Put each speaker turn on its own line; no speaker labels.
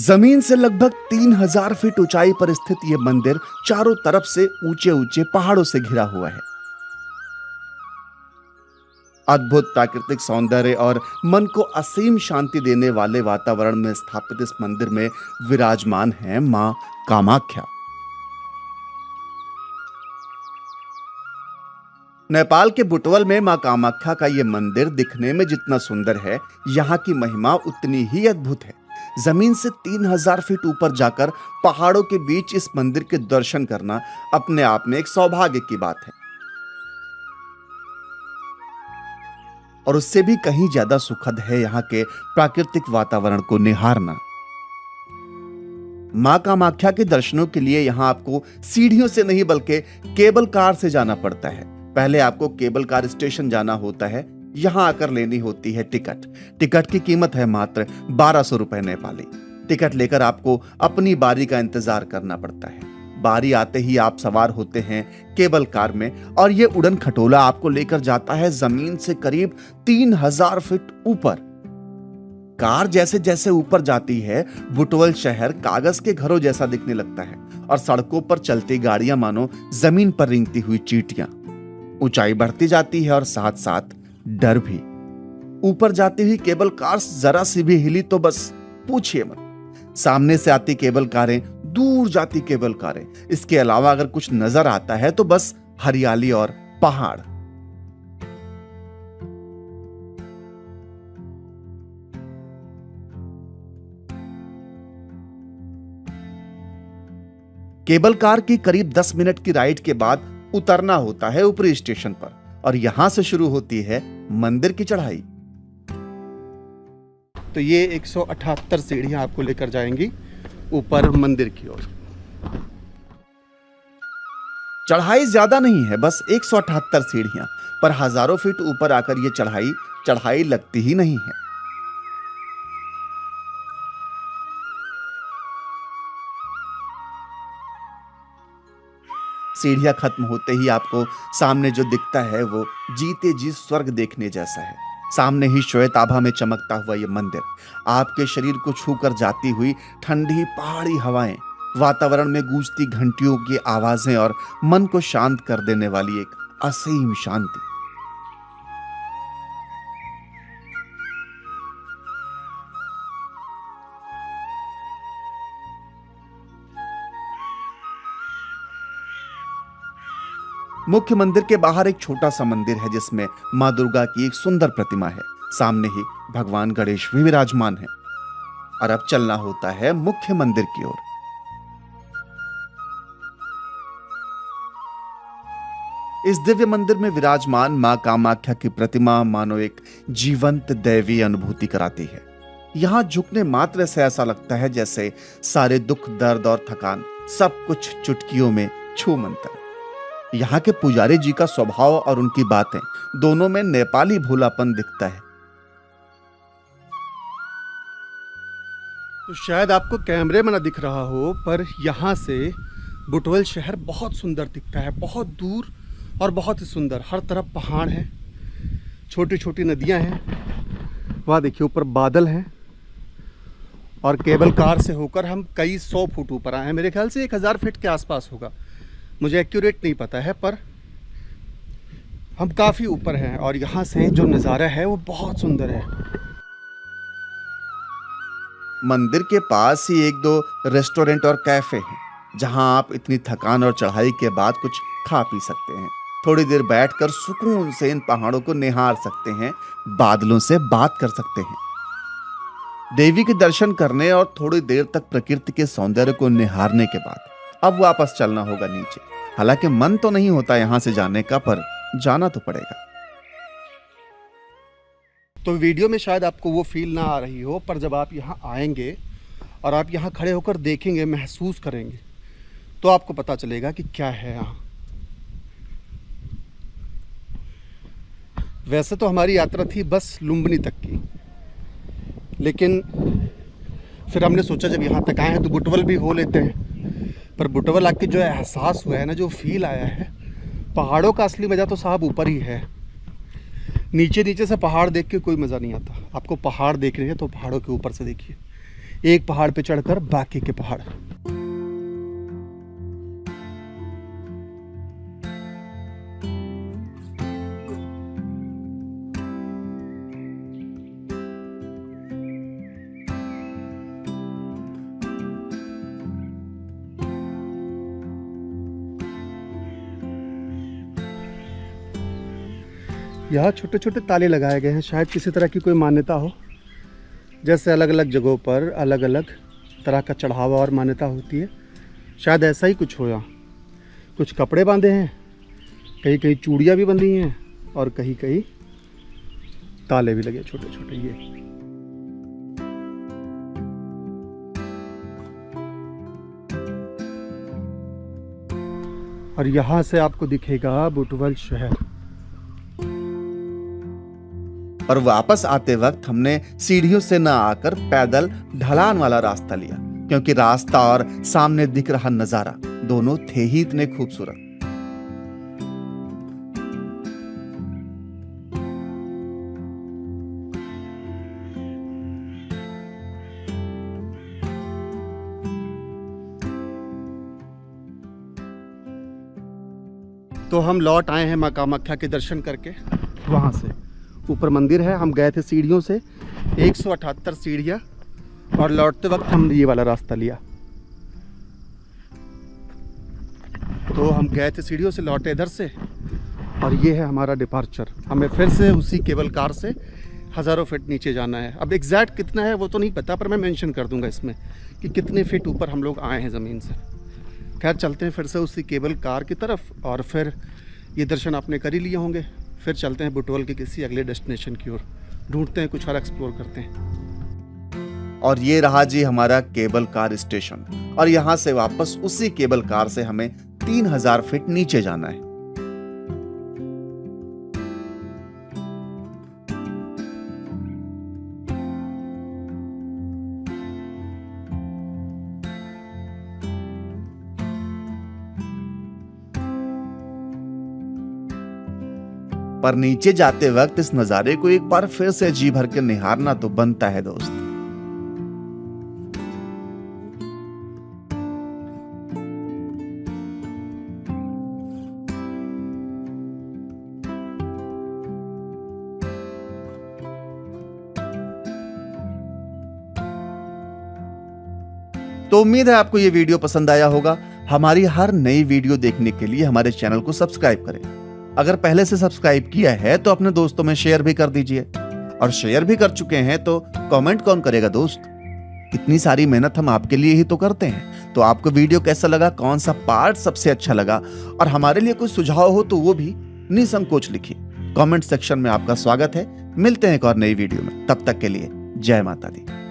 जमीन से लगभग 3000 फीट ऊंचाई पर स्थित यह मंदिर चारों तरफ से ऊंचे ऊंचे पहाड़ों से घिरा हुआ है। अद्भुत प्राकृतिक सौंदर्य और मन को असीम शांति देने वाले वातावरण में स्थापित इस मंदिर में विराजमान है मां कामाख्या। नेपाल के बुटवल में मां कामाख्या का यह मंदिर दिखने में जितना सुंदर है, यहां की महिमा उतनी ही अद्भुत है। जमीन से 3000 फीट ऊपर जाकर पहाड़ों के बीच इस मंदिर के दर्शन करना अपने आप में एक सौभाग्य की बात है और उससे भी कहीं ज्यादा सुखद है यहां के प्राकृतिक वातावरण को निहारना। मां कामाख्या के दर्शनों के लिए यहां आपको सीढ़ियों से नहीं बल्कि केबल कार से जाना पड़ता है। पहले आपको केबल कार स्टेशन जाना होता है, यहां आकर लेनी होती है टिकट। टिकट की कीमत है मात्र 1200 रुपए नेपाली। टिकट लेकर आपको अपनी बारी का इंतजार करना पड़ता है। बारी आते ही आप सवार होते हैं केबल कार में और यह उड़न खटोला आपको लेकर जाता है जमीन से करीब 3000 फीट ऊपर। कार जैसे जैसे ऊपर जाती है, बुटवल शहर कागज के घरों जैसा दिखने लगता है और सड़कों पर चलती गाड़ियां मानो जमीन पर रेंगती हुई चींटियां। ऊंचाई बढ़ती जाती है और साथ साथ डर भी। ऊपर जाती हुई केबल कार जरा सी भी हिली तो बस पूछिए मत। सामने से आती केबल कारें, दूर जाती केबल कारें, इसके अलावा अगर कुछ नजर आता है तो बस हरियाली और पहाड़। केबल कार की करीब 10 मिनट की राइड के बाद उतरना होता है ऊपरी स्टेशन पर और यहां से शुरू होती है मंदिर की चढ़ाई।
तो ये 178 सीढ़ियां आपको लेकर जाएंगी ऊपर मंदिर की ओर।
चढ़ाई ज्यादा नहीं है, बस 178 सीढ़ियां, पर हजारों फीट ऊपर आकर यह चढ़ाई लगती ही नहीं है। सीढ़ियां खत्म होते ही आपको सामने जो दिखता है वो जीते जी स्वर्ग देखने जैसा है। सामने ही श्वेत आभा में चमकता हुआ यह मंदिर, आपके शरीर को छूकर जाती हुई ठंडी पहाड़ी हवाएं, वातावरण में गूंजती घंटियों की आवाजें और मन को शांत कर देने वाली एक असीम शांति। मुख्य मंदिर के बाहर एक छोटा सा मंदिर है जिसमें मां दुर्गा की एक सुंदर प्रतिमा है। सामने ही भगवान गणेश भी विराजमान है और अब चलना होता है मुख्य मंदिर की ओर। इस दिव्य मंदिर में विराजमान मां कामाख्या की प्रतिमा मानो एक जीवंत दैवी अनुभूति कराती है। यहां झुकने मात्र से ऐसा लगता है जैसे सारे दुख, दर्द और थकान सब कुछ चुटकियों में छू मंतर। यहाँ के पुजारी जी का स्वभाव और उनकी बातें दोनों में नेपाली भोलापन दिखता है।
तो शायद आपको कैमरे में ना दिख रहा हो, पर यहाँ से बुटवल शहर बहुत सुंदर दिखता है, बहुत दूर और बहुत ही सुंदर। हर तरफ पहाड़ है, छोटी छोटी नदियाँ हैं, वहाँ देखिए ऊपर बादल हैं और केबल कार से होकर हम कई 100 फुट ऊपर आए हैं। मेरे ख्याल से 1000 फीट के आसपास होगा, मुझे एक्यूरेट नहीं पता है, पर हम काफ़ी ऊपर हैं और यहाँ से जो नज़ारा है वो बहुत सुंदर है।
मंदिर के पास ही 1-2 रेस्टोरेंट और कैफे हैं जहां आप इतनी थकान और चढ़ाई के बाद कुछ खा पी सकते हैं। थोड़ी देर बैठकर सुकून से इन पहाड़ों को निहार सकते हैं, बादलों से बात कर सकते हैं। देवी के दर्शन करने और थोड़ी देर तक प्रकृति के सौंदर्य को निहारने के बाद अब वापस चलना होगा नीचे। हालांकि मन तो नहीं होता यहां से जाने का, पर जाना तो पड़ेगा।
तो वीडियो में शायद आपको वो फील ना आ रही हो, पर जब आप यहाँ आएंगे और आप यहाँ खड़े होकर देखेंगे, महसूस करेंगे, तो आपको पता चलेगा कि क्या है यहाँ। वैसे तो हमारी यात्रा थी बस लुम्बिनी तक की, लेकिन फिर हमने सोचा जब यहाँ तक आए हैं तो बुटवल भी हो लेते हैं। पर बुटवल आके जो एहसास हुआ है ना, जो फील आया है, पहाड़ों का असली मज़ा तो साहब ऊपर ही है। नीचे नीचे से पहाड़ देख के कोई मज़ा नहीं आता। आपको पहाड़ देख रहे हैं तो पहाड़ों के ऊपर से देखिए, एक पहाड़ पे चढ़कर बाकी के पहाड़। यहाँ छोटे छोटे ताले लगाए गए हैं, शायद किसी तरह की कोई मान्यता हो। जैसे अलग अलग जगहों पर अलग अलग तरह का चढ़ावा और मान्यता होती है, शायद ऐसा ही कुछ हो। यहाँ कुछ कपड़े बांधे हैं, कहीं कहीं चूड़ियाँ भी बंधी हैं और कहीं कहीं ताले भी लगे छोटे छोटे। ये और यहाँ से आपको दिखेगा बुटवल शहर।
और वापस आते वक्त हमने सीढ़ियों से न आकर पैदल ढलान वाला रास्ता लिया, क्योंकि रास्ता और सामने दिख रहा नजारा दोनों थे ही इतने खूबसूरत।
तो हम लौट आए हैं माँ कामाख्या के दर्शन करके। वहाँ से ऊपर मंदिर है, हम गए थे सीढ़ियों से 178 सीढ़ियाँ, और लौटते वक्त हमने ये वाला रास्ता लिया। तो हम गए थे सीढ़ियों से, लौटे इधर से, और ये है हमारा डिपार्चर। हमें फिर से उसी केबल कार से हज़ारों फीट नीचे जाना है। अब एग्जैक्ट कितना है वो तो नहीं पता, पर मैं मेंशन कर दूंगा इसमें कि कितने फीट ऊपर हम लोग आए हैं ज़मीन से। खैर चलते हैं फिर से उसी केबल कार की तरफ, और फिर ये दर्शन आपने कर ही लिए होंगे। फिर चलते हैं बुटवल के किसी अगले डेस्टिनेशन की ओर, ढूंढते हैं कुछ और एक्सप्लोर करते हैं।
और ये रहा जी हमारा केबल कार स्टेशन, और यहाँ से वापस उसी केबल कार से हमें 3000 फीट नीचे जाना है। पर नीचे जाते वक्त इस नजारे को एक बार फिर से जी भर के निहारना तो बनता है दोस्त। तो उम्मीद है आपको ये वीडियो पसंद आया होगा। हमारी हर नई वीडियो देखने के लिए हमारे चैनल को सब्सक्राइब करें। अगर पहले से सब्सक्राइब किया है तो अपने दोस्तों में शेयर भी कर दीजिए, और शेयर भी कर चुके हैं तो कमेंट कौन करेगा दोस्त। इतनी सारी मेहनत हम आपके लिए ही तो करते हैं। तो आपको वीडियो कैसा लगा, कौन सा पार्ट सबसे अच्छा लगा, और हमारे लिए कोई सुझाव हो तो वो भी निसंकोच लिखिए। कमेंट सेक्शन में आपका स्वागत है। मिलते हैं एक और नई वीडियो में, तब तक के लिए जय माता दी।